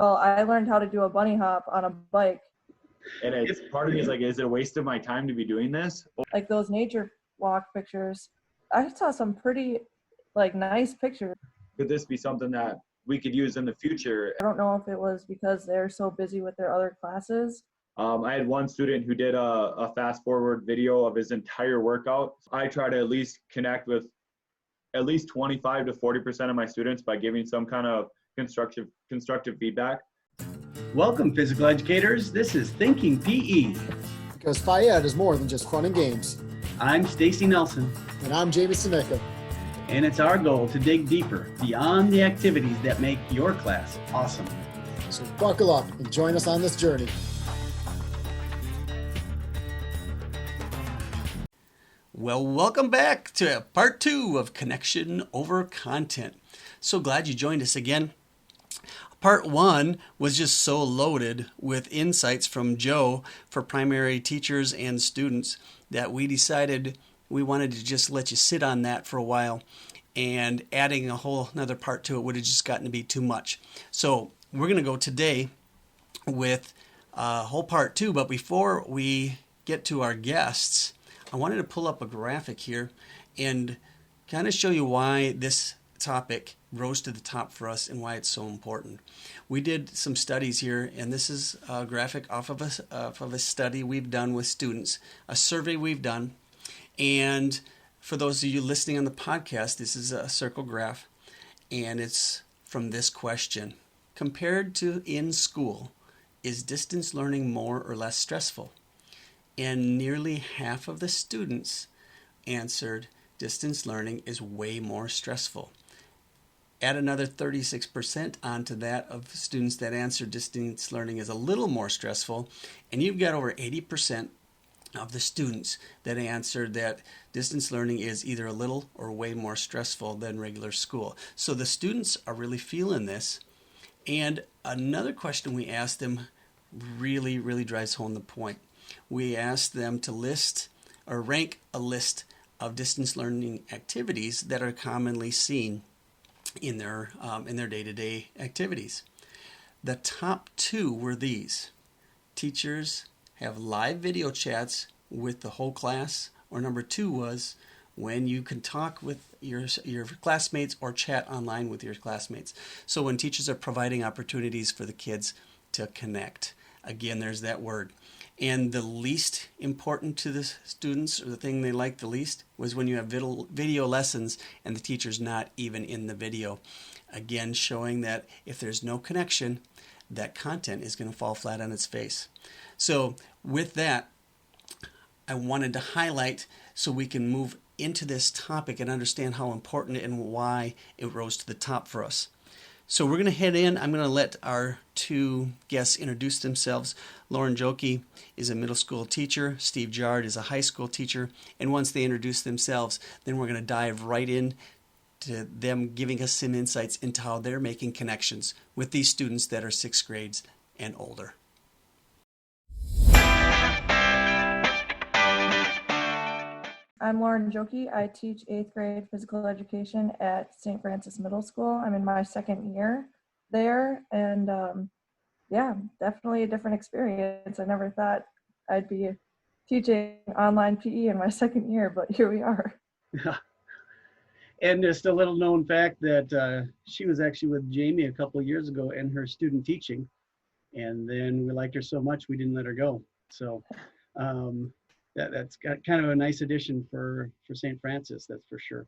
Well, I learned how to do a bunny hop on a bike. And it's part of me is like, is it a waste of my time to be doing this? Like those nature walk pictures. I saw some pretty like nice pictures. Could this be something that we could use in the future? I don't know if it was because they're so busy with their other classes. I had one student who did a fast forward video of his entire workout. I try to at least connect with at least 25 to 40% of my students by giving some kind of constructive feedback. Welcome, physical educators. This is Thinking PE. Because Phi-Ed is more than just fun and games. I'm Stacy Nelson. And I'm Jamie Seneca. And it's our goal to dig deeper beyond the activities that make your class awesome. So buckle up and join us on this journey. Well, welcome back to part 2 of Connection Over Content. So glad you joined us again. Part 1 was just so loaded with insights from Joe for primary teachers and students that we decided we wanted to just let you sit on that for a while, and adding a whole another part to it would have just gotten to be too much. So we're going to go today with a whole part 2, but before we get to our guests, I wanted to pull up a graphic here and kind of show you why this topic rose to the top for us and why it's so important. We did some studies here, and this is a graphic off of a study we've done with students, a survey we've done. And for those of you listening on the podcast, this is a circle graph, and it's from this question. Compared to in school, is distance learning more or less stressful? And nearly half of the students answered distance learning is way more stressful. Add another 36% onto that of students that answered distance learning is a little more stressful, and you've got over 80% of the students that answered that distance learning is either a little or way more stressful than regular school. So the students are really feeling this. And another question we asked them really drives home the point. We asked them to list or rank a list of distance learning activities that are commonly seen in their day-to-day activities. The top 2 were these. Teachers have live video chats with the whole class, or number 2 was when you can talk with your classmates or chat online with your classmates. So when teachers are providing opportunities for the kids to connect. Again, there's that word. And the least important to the students, or the thing they liked the least, was when you have video lessons and the teacher's not even in the video. Again, showing that if there's no connection, that content is going to fall flat on its face. So with that, I wanted to highlight so we can move into this topic and understand how important and why it rose to the top for us. So we're going to head in. I'm going to let our 2 guests introduce themselves. Lauren Jokey is a middle school teacher. Steve Jard is a high school teacher. And once they introduce themselves, then we're going to dive right in to them giving us some insights into how they're making connections with these students that are 6th grades and older. I'm Lauren Jokey. I teach 8th grade physical education at St. Francis Middle School. I'm in my 2nd year there, and definitely a different experience. I never thought I'd be teaching online PE in my 2nd year, but here we are. And just a little known fact that she was actually with Jamie a couple of years ago in her student teaching, and then we liked her so much we didn't let her go. So that's got kind of a nice addition for St. Francis, that's for sure.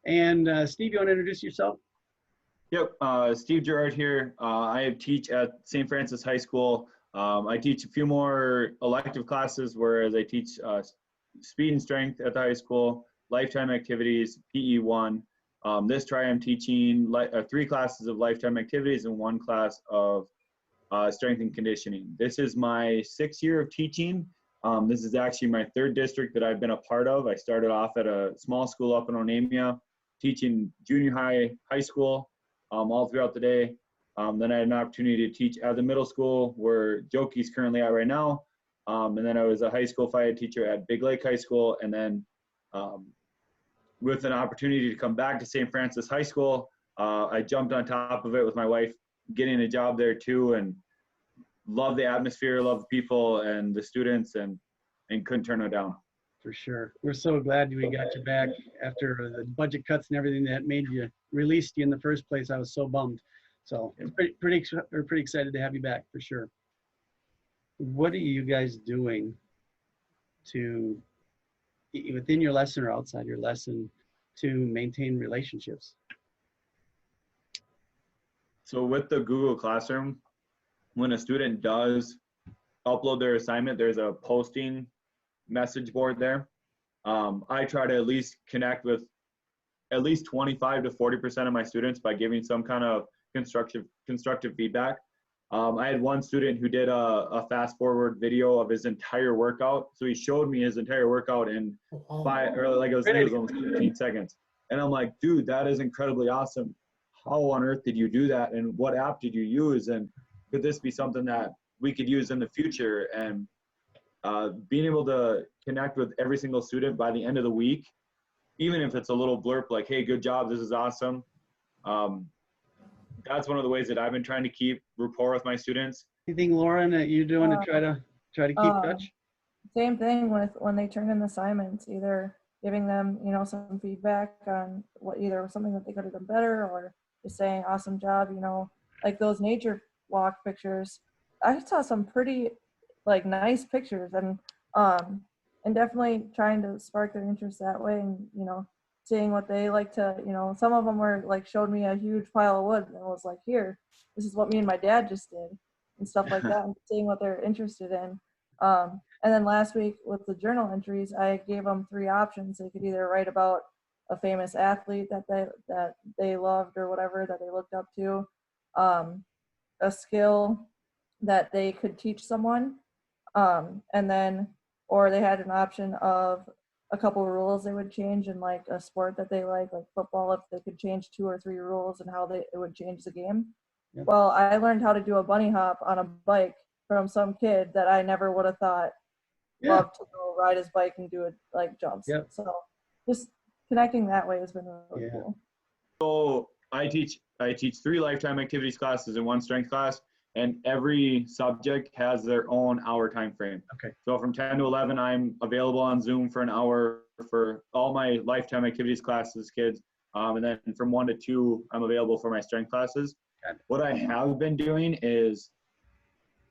And Steve, you want to introduce yourself? Yep, Steve Gerard here. I teach at St. Francis High School. I teach a few more elective classes, whereas I teach speed and strength at the high school, lifetime activities, PE1. This try I'm teaching 3 classes of lifetime activities and 1 class of strength and conditioning. This is my 6th year of teaching. This is actually my 3rd district that I've been a part of. I started off at a small school up in Onamia, teaching junior high school all throughout the day. Then I had an opportunity to teach at the middle school where Jokey's currently at right now. And then I was a high school Phi-Ed teacher at Big Lake High School. And then with an opportunity to come back to St. Francis High School, I jumped on top of it with my wife getting a job there too, and love the atmosphere, love the people and the students, and couldn't turn it down. For sure. We're so glad we got you back after the budget cuts and everything that made you, released you in the first place. I was so bummed. So it's we're pretty excited to have you back for sure. What are you guys doing to, within your lesson or outside your lesson, to maintain relationships? So with the Google Classroom, when a student does upload their assignment, there's a posting message board there. I try to at least connect with at least 25 to 40% of my students by giving some kind of constructive feedback. I had one student who did a fast forward video of his entire workout. So he showed me his entire workout in it was almost 15 seconds. And I'm like, dude, that is incredibly awesome. How on earth did you do that? And what app did you use? And could this be something that we could use in the future? And being able to connect with every single student by the end of the week, even if it's a little blurb like, hey, good job, this is awesome. That's one of the ways that I've been trying to keep rapport with my students. Anything, Lauren, that you're doing to try to keep touch? Same thing with when they turn in assignments, either giving them, some feedback on what, either something that they could have done better, or just saying awesome job, like those nature walk pictures. I saw some pretty nice pictures, and definitely trying to spark their interest that way, and seeing what they like to, some of them were showed me a huge pile of wood and was like, here, this is what me and my dad just did, and stuff like that, and seeing what they're interested in. And then last week with the journal entries, I gave them 3 options. They could either write about a famous athlete that they loved or whatever, that they looked up to, a skill that they could teach someone, and then, or they had an option of a couple of rules they would change in a sport that they like football, if they could change 2 or 3 rules and how it would change the game. Yep. Well, I learned how to do a bunny hop on a bike from some kid that I never would have thought loved to go ride his bike and do it jumps. Yep. So just connecting that way has been really cool. So I teach 3 lifetime activities classes and 1 strength class, and every subject has their own hour time frame. Okay. So from 10 to 11, I'm available on Zoom for an hour for all my lifetime activities classes, kids. And then from 1 to 2, I'm available for my strength classes. What I have been doing is,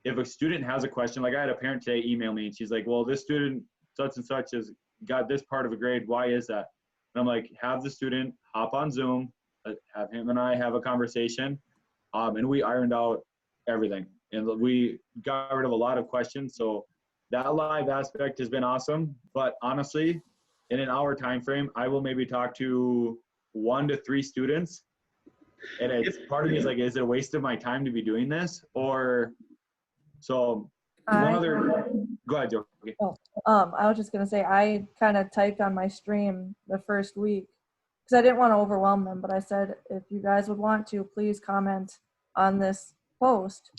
if a student has a question, like I had a parent today email me, and she's like, well, this student such and such has got this part of a grade. Why is that? And I'm like, have the student hop on Zoom, have him and I have a conversation. And we ironed out everything, and we got rid of a lot of questions. So that live aspect has been awesome. But honestly, in an hour time frame, I will maybe talk to 1 to 3 students, and it's part of me is like, is it a waste of my time to be doing this? Or so one other, go ahead, Joe. Okay. I was just gonna say, I kind of typed on my stream the first week because I didn't want to overwhelm them, but I said, if you guys would want to, please comment on this post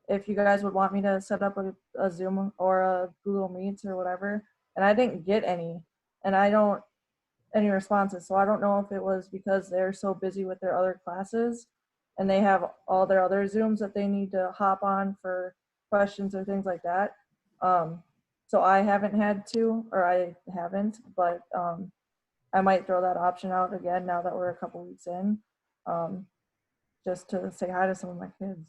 if you guys would want me to set up a Zoom or a Google Meets or whatever. And I didn't get any, and any responses. So I don't know if it was because they're so busy with their other classes and they have all their other Zooms that they need to hop on for questions or things like that. So I haven't had to, or I haven't, but I might throw that option out again now that we're a couple weeks in, just to say hi to some of my kids.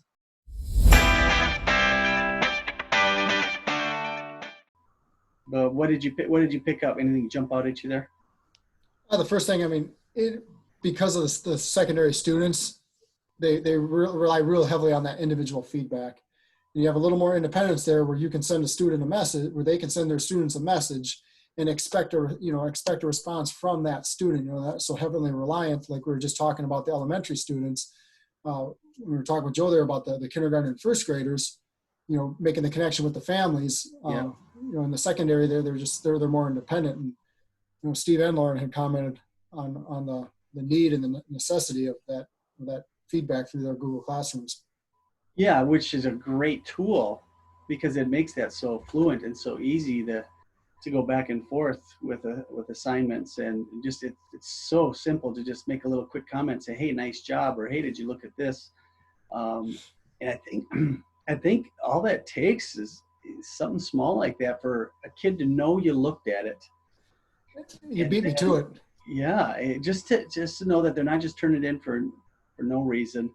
But what did you pick up? Anything jump out at you there? The first thing, because of the secondary students, they rely real heavily on that individual feedback. And you have a little more independence there, where you can send a student a message, where they can send their students a message and expect a response from that student. That's so heavily reliant, like we were just talking about the elementary students. We were talking with Joe there about the kindergarten and first graders, making the connection with the families. In the secondary, they're more independent. And Steve and Lauren had commented on the need and the necessity of that feedback through their Google Classrooms. Yeah, which is a great tool because it makes that so fluent and so easy to go back and forth with assignments, and just it's so simple to just make a little quick comment, say, hey, nice job, or hey, did you look at this? And I think I think all that takes is something small like that for a kid to know you looked at it. You And beat me to it. yeah, just to know that they're not just turning it in for no reason.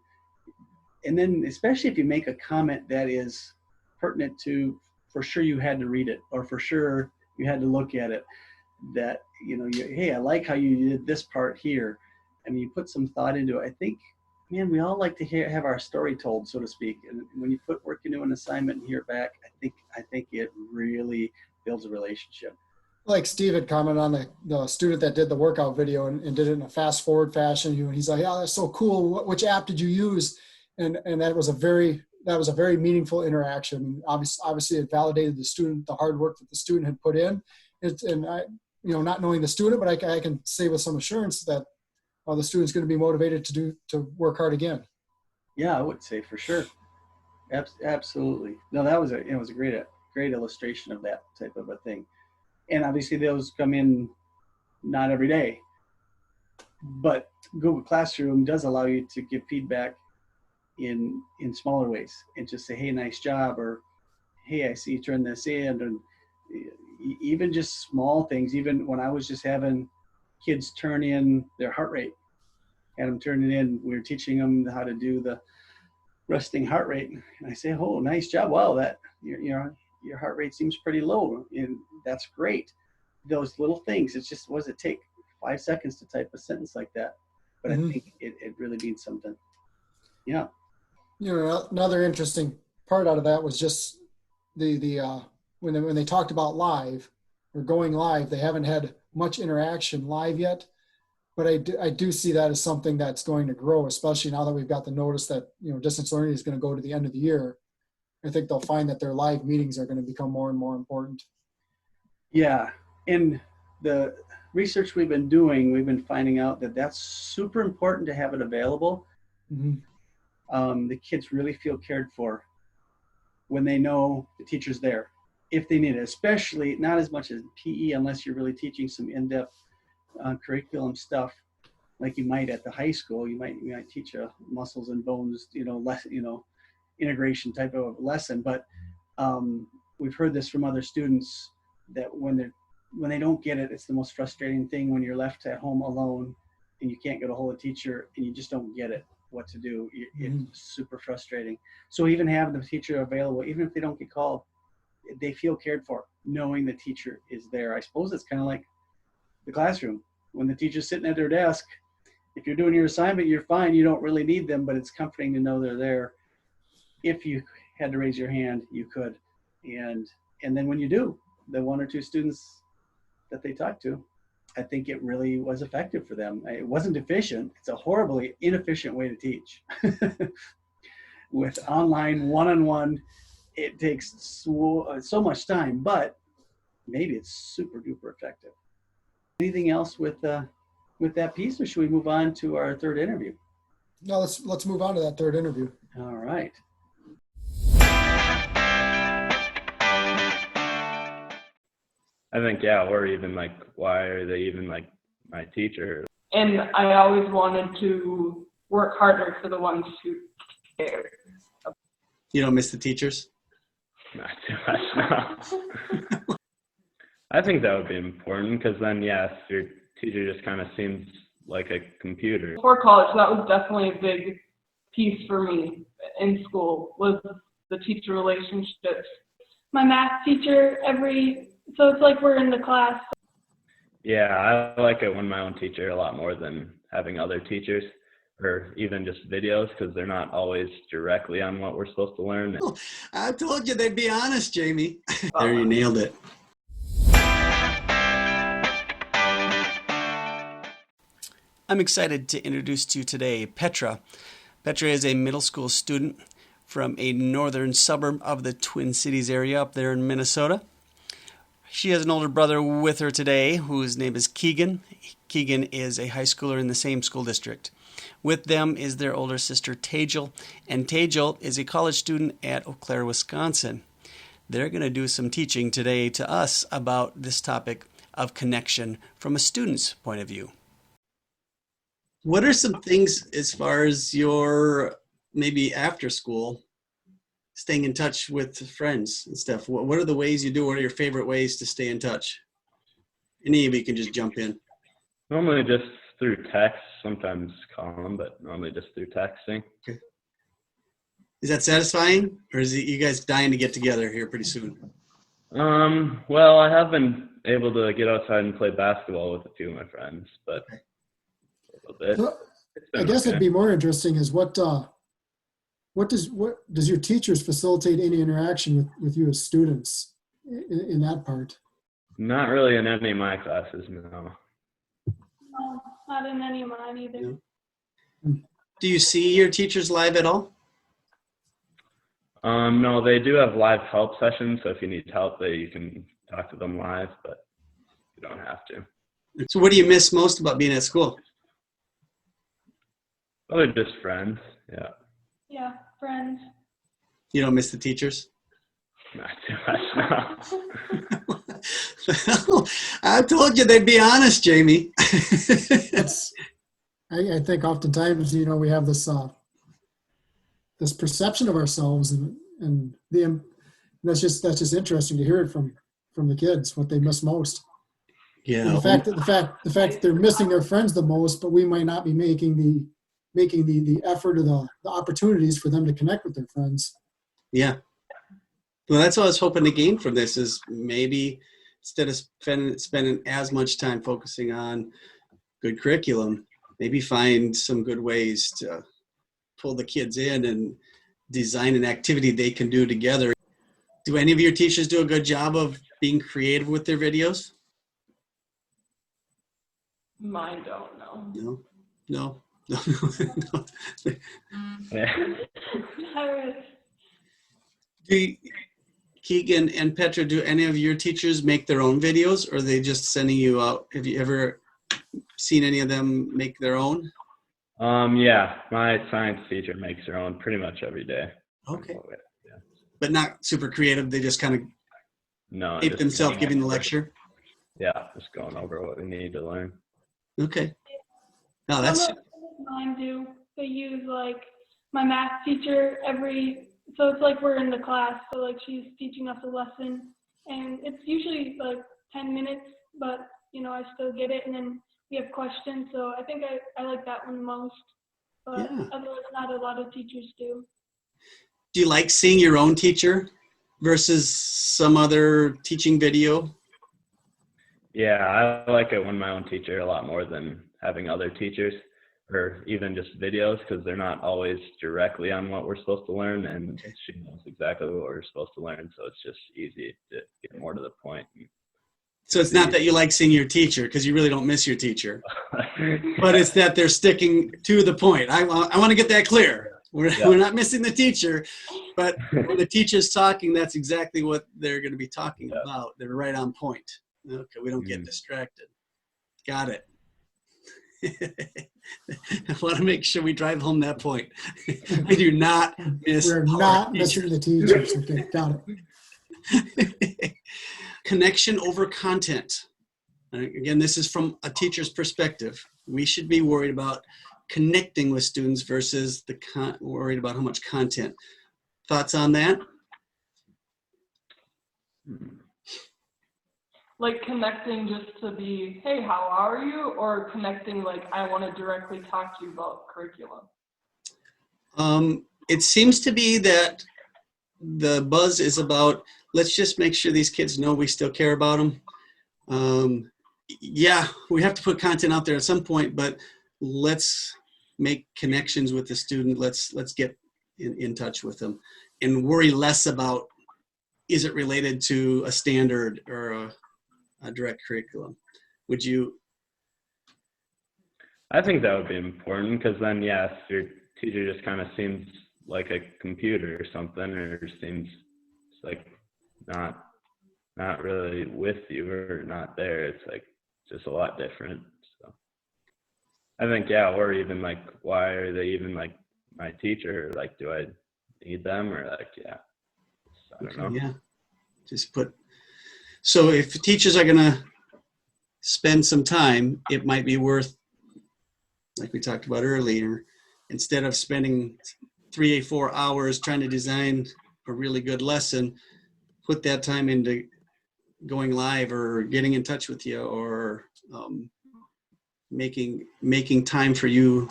And then especially if you make a comment that is pertinent to, for sure you had to read it, or for sure you had to look at it, that, hey, I like how you did this part here. I mean, you put some thought into it. I think, man, we all like to have our story told, so to speak. And when you put work into an assignment and hear it back, I think it really builds a relationship. Like Steve had commented on the student that did the workout video and did it in a fast forward fashion. And he's like, "Yeah, that's so cool. Which app did you use?" And that was a very meaningful interaction. Obviously, it validated the hard work that the student had put in. And I, not knowing the student, but I can say with some assurance that the student's going to be motivated to work hard again. Yeah, I would say for sure. Absolutely. No, that was it was a great illustration of that type of a thing. And obviously those come in not every day, but Google Classroom does allow you to give feedback in smaller ways and just say, hey, nice job, or hey, I see you turn this in, and even just small things. Even when I was just having kids turn in their heart rate, had them turn it in, we were teaching them how to do the resting heart rate, and I say, oh, nice job, wow, that your heart rate seems pretty low, and that's great. Those little things, it's just, what does it take? 5 seconds to type a sentence like that, but I think it really means something. Yeah. Another interesting part out of that was just when they talked about live or going live, they haven't had much interaction live yet, but I do see that as something that's going to grow, especially now that we've got the notice that distance learning is going to go to the end of the year. I think they'll find that their live meetings are going to become more and more important. Yeah, and the research we've been doing, we've been finding out that that's super important to have it available. The kids really feel cared for when they know the teacher's there, if they need it, especially not as much as PE, unless you're really teaching some in-depth curriculum stuff like you might at the high school. You might teach a muscles and bones, integration type of lesson. But we've heard this from other students that when they don't get it, it's the most frustrating thing when you're left at home alone and you can't get a hold of a teacher and you just don't get it, what to do. It's super frustrating. So even having the teacher available, even if they don't get called, they feel cared for, knowing the teacher is there. I suppose it's kind of like the classroom. When the teacher's sitting at their desk, if you're doing your assignment, you're fine. You don't really need them, but it's comforting to know they're there. If you had to raise your hand, you could. And then when you do, the 1 or 2 students that they talked to, I think it really was effective for them. It wasn't efficient. It's a horribly inefficient way to teach. With online one-on-one, it takes so much time, but maybe it's super duper effective. Anything else with that piece, or should we move on to our third interview? No, let's move on to that third interview. All right. I think, yeah, or even like, why are they even like my teacher? And I always wanted to work harder for the ones who care. You don't miss the teachers? Not too much, no. I think that would be important, because then, yes, your teacher just kind of seems like a computer. Before college, that was definitely a big piece for me in school, was the teacher relationships. My math teacher so it's like we're in the class. Yeah, I like it when my own teacher a lot more than having other teachers, or even just videos, because they're not always directly on what we're supposed to learn. I told you they'd be honest, Jamie. There, you nailed it. I'm excited to introduce to you today Petra. Petra is a middle school student from a northern suburb of the Twin Cities area up there in Minnesota. She has an older brother with her today whose name is Keegan. Keegan is a high schooler in the same school district. With them is their older sister Tejal, and Tejal is a college student at Eau Claire, Wisconsin. They're going to do some teaching today to us about this topic of connection from a student's point of view. What are some things as far as your maybe after school, staying in touch with friends and stuff? What are the ways you do? What are your favorite ways to stay in touch? Any of you can just jump in. Normally just through text, sometimes call them, but normally just through texting. Okay. Is that satisfying, or is it you guys dying to get together here pretty soon? Well, I have been able to get outside and play basketball with a few of my friends, but a little bit. So, It's I been guess okay. it'd be more interesting is what does your teachers facilitate any interaction with you as students in that part? Not really in any of my classes, no. No, not in any of mine either. Yeah. Do you see your teachers live at all? No, they do have live help sessions, so if you need help, you can talk to them live, but you don't have to. So what do you miss most about being at school? Probably just friends, yeah. Yeah, friends. You don't miss the teachers? Not too much, no. Well, I told you they'd be honest, Jamie. I think oftentimes, we have this this perception of ourselves, and that's just interesting to hear it from the kids, what they miss most. Yeah. And the fact that they're missing their friends the most, but we might not be making the effort or the opportunities for them to connect with their friends. Yeah. Well, that's what I was hoping to gain from this is maybe instead of spending as much time focusing on good curriculum, maybe find some good ways to pull the kids in and design an activity they can do together. Do any of your teachers do a good job of being creative with their videos? Mine don't know. No. Yeah. Keegan and Petra, do any of your teachers make their own videos, or are they just sending you out? Have you ever seen any of them make their own? Yeah, my science teacher makes her own pretty much every day. Okay. Yeah. But not super creative. They just kind of No, ape just themselves going giving the over- lecture. Yeah, just going over what we need to learn. Okay. No, that's Some of mine do. They use my math teacher so it's like we're in the class, so she's teaching us a lesson, and it's usually 10 minutes, but I still get it, and then we have questions, so I think I like that one most, but Yeah. otherwise not a lot of teachers do. Do you like seeing your own teacher versus some other teaching video? Yeah, I like it when my own teacher a lot more than having other teachers or even just videos because they're not always directly on what we're supposed to learn, and she knows exactly what we're supposed to learn, so it's just easy to get more to the point. So it's not that you like seeing your teacher because you really don't miss your teacher, but it's that they're sticking to the point. I want to get that clear. We're not missing the teacher, but when the teacher's talking, that's exactly what they're going to be talking about. They're right on point. Okay, we don't get distracted. Got it. I want to make sure we drive home that point. We do not miss. We're not missing the teachers. Okay, got it. Connection over content. Again, this is from a teacher's perspective. We should be worried about connecting with students versus worried about how much content. Thoughts on that? Connecting just to be, hey, how are you? Or connecting I want to directly talk to you about curriculum? It seems to be that the buzz is about, let's just make sure these kids know we still care about them. Yeah, we have to put content out there at some point, but let's make connections with the student. Let's get in touch with them and worry less about, is it related to a standard or a direct curriculum? Would you? I think that would be important because then, if your teacher just kind of seems like a computer or something, or seems not really with you or not there, it's just a lot different. So I think, or even why are they even my teacher? Do I need them or I don't know. Yeah, just put. So if teachers are gonna spend some time, it might be worth, like we talked about earlier, instead of spending 3 or 4 hours trying to design a really good lesson, put that time into going live or getting in touch with you, or making time for you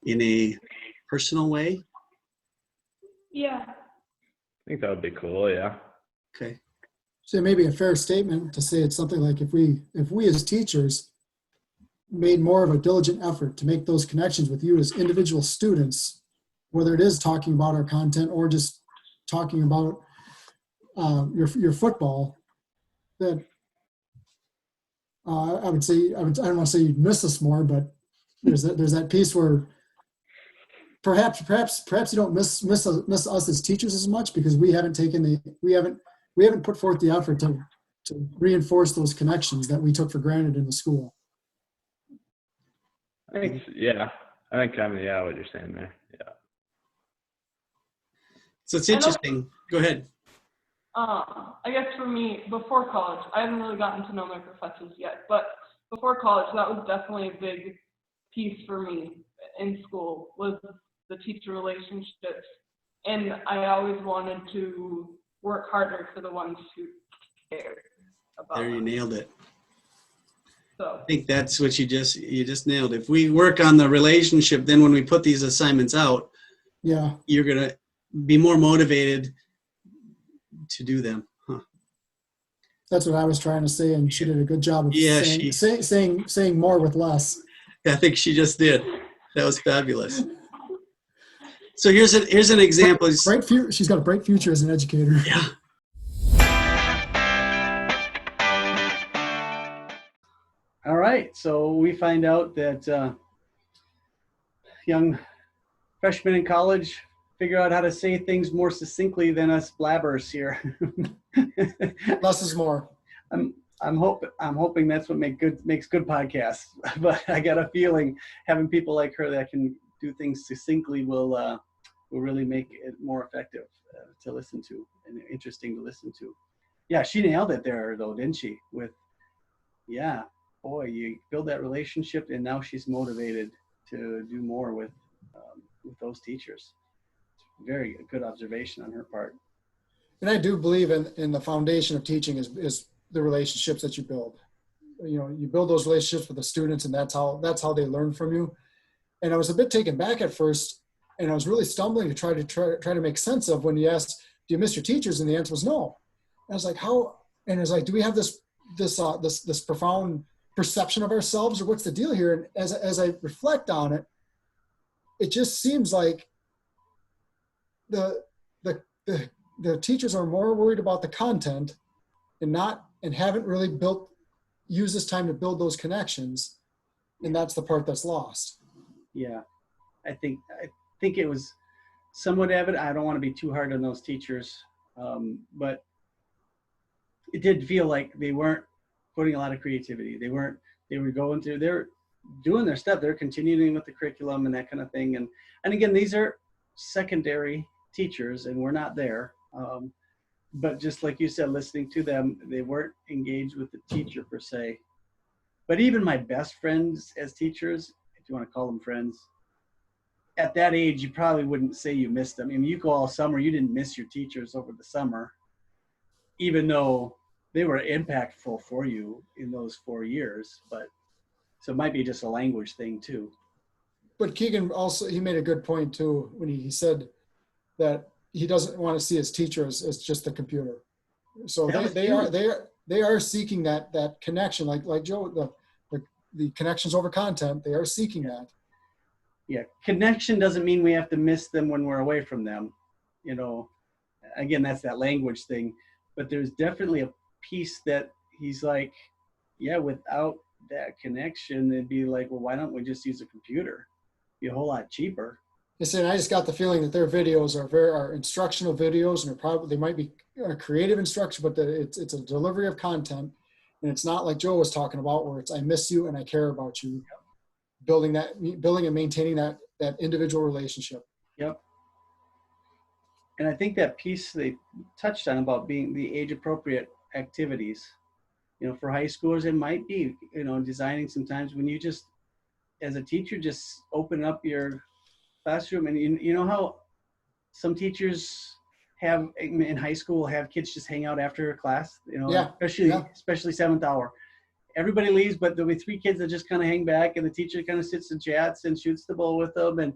in a personal way. Yeah. I think that would be cool. Yeah. Okay. So it may be a fair statement to say it's something like if we as teachers made more of a diligent effort to make those connections with you as individual students, whether it is talking about our content or just talking about your football, that I would say I don't want to say you'd miss us more, but there's that piece where perhaps you don't miss us as teachers as much because we haven't put forth the effort to reinforce those connections that we took for granted in the school. I think, yeah. I think kind of, yeah, what you're saying there. Yeah. So it's interesting. Go ahead. I guess for me, before college, I haven't really gotten to know my professors yet, but before college, that was definitely a big piece for me in school, was the teacher relationships. And I always wanted to work harder for the ones who cared about There, you them. nailed it. So I think that's what you just nailed. If we work on the relationship, then when we put these assignments out, Yeah, you're gonna be more motivated to do them. Huh. that's what I was trying to say, and she did a good job of Yeah, saying more with less. I think she just did. That was fabulous. So here's an example. She's got a bright future as an educator. Yeah. All right, so we find out that young freshmen in college figure out how to say things more succinctly than us blabbers here. Less is more. I'm hoping that's what makes good podcasts. But I got a feeling having people like her that can do things succinctly will really make it more effective to listen to and interesting to listen to. Yeah, she nailed it there though, didn't she? Yeah, boy, you build that relationship, and now she's motivated to do more with those teachers. Very good observation on her part. And I do believe in the foundation of teaching is the relationships that you build. You know, you build those relationships with the students, and that's how they learn from you. And I was a bit taken back at first, and I was really stumbling to try to make sense of when you asked, "Do you miss your teachers?" And the answer was no. And I was like, "How?" And it was like, "Do we have this profound perception of ourselves, or what's the deal here?" And as I reflect on it, it just seems like the teachers are more worried about the content and haven't really used this time to build those connections, and that's the part that's lost. Yeah, I think it was somewhat evident. I don't want to be too hard on those teachers, but it did feel like they weren't putting a lot of creativity. They were they're doing their stuff. They're continuing with the curriculum and that kind of thing. And again, these are secondary teachers, and we're not there. But just like you said, listening to them, they weren't engaged with the teacher per se. But even my best friends as teachers, if you want to call them friends, at that age, you probably wouldn't say you missed them. I mean, you go all summer, you didn't miss your teachers over the summer, even though they were impactful for you in those 4 years. But so it might be just a language thing too. But Keegan also, he made a good point too when he said that he doesn't want to see his teacher as just the computer. So they are seeking that connection, like Joe, the connections over content. They are seeking that. Yeah, connection doesn't mean we have to miss them when we're away from them. You know, again, that's that language thing. But there's definitely a piece that he's like, yeah, without that connection, it'd be like, well, why don't we just use a computer? Be a whole lot cheaper. Listen, I just got the feeling that their videos are instructional videos, and they might be creative instruction, but it's a delivery of content, and it's not like Joe was talking about where it's I miss you and I care about you. Building and maintaining that individual relationship. Yep. And I think that piece they touched on about being the age appropriate activities, you know, for high schoolers, it might be, you know, designing sometimes when you just, as a teacher, just open up your classroom, and you know how some teachers have in high school have kids just hang out after class, you know, Yeah, especially seventh hour. Everybody leaves, but there'll be three kids that just kind of hang back, and the teacher kind of sits and chats and shoots the ball with them. And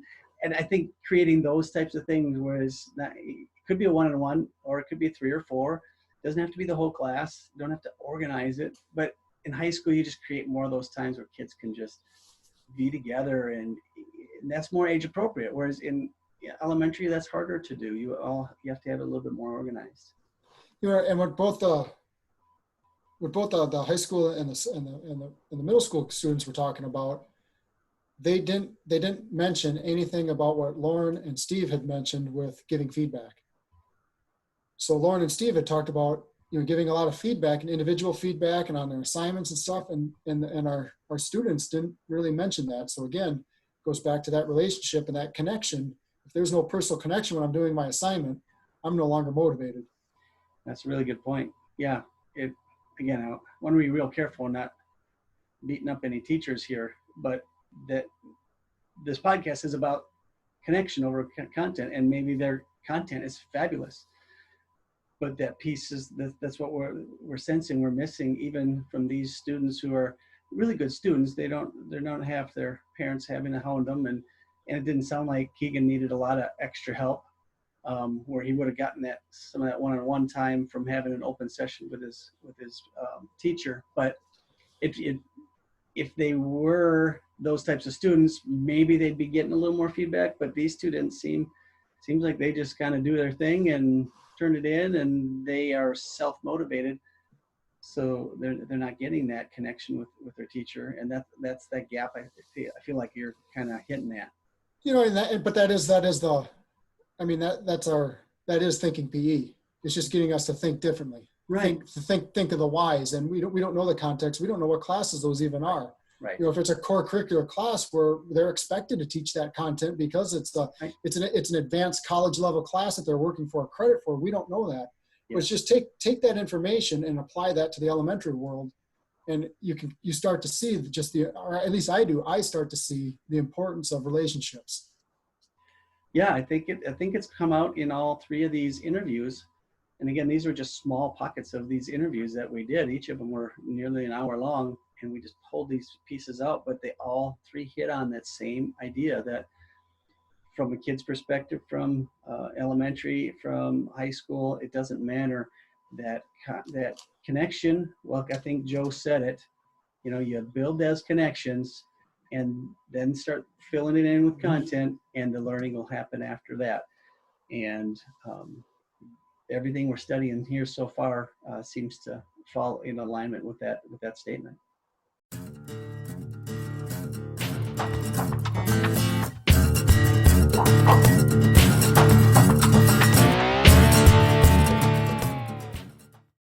I think creating those types of things, whereas it could be a one-on-one, or it could be 3 or 4. It doesn't have to be the whole class. You don't have to organize it. But in high school, you just create more of those times where kids can just be together, and that's more age appropriate. Whereas in elementary, that's harder to do. You have to have it a little bit more organized. You know, and what both the high school and the middle school students were talking about, they didn't mention anything about what Lauren and Steve had mentioned with giving feedback. So Lauren and Steve had talked about, you know, giving a lot of feedback and individual feedback and on their assignments and stuff, and our students didn't really mention that. So again, it goes back to that relationship and that connection. If there's no personal connection when I'm doing my assignment, I'm no longer motivated. That's a really good point. Yeah. Again, I want to be real careful, not beating up any teachers here, but that this podcast is about connection over content, and maybe their content is fabulous, but that piece is that's what we're sensing we're missing, even from these students who are really good students. They don't have their parents having to hound them, and it didn't sound like Keegan needed a lot of extra help, where he would have gotten some of that one-on-one time from having an open session with his teacher. But if they were those types of students, maybe they'd be getting a little more feedback. But these students seems like they just kind of do their thing and turn it in, and they are self-motivated, so they're not getting that connection with their teacher, and that's that gap. I feel like you're kind of hitting that. You know, that is thinking PE. It's just getting us to think differently. Right. Think of the whys, and we don't know the context. We don't know what classes those even are. Right. You know, if it's a core curricular class where they're expected to teach that content because it's an advanced college level class that they're working for credit for, we don't know that. Yeah. But it's just take that information and apply that to the elementary world, and you start to see or at least I do. I start to see the importance of relationships. Yeah, I think it's come out in all 3 of these interviews. And again, these were just small pockets of these interviews that we did. Each of them were nearly an hour long, and we just pulled these pieces out, but they all 3 hit on that same idea, that from a kid's perspective, from elementary, from high school, it doesn't matter, that connection. Well, I think Joe said it, you know, you build those connections and then start filling it in with content, and the learning will happen after that. And everything we're studying here so far seems to fall in alignment with that statement.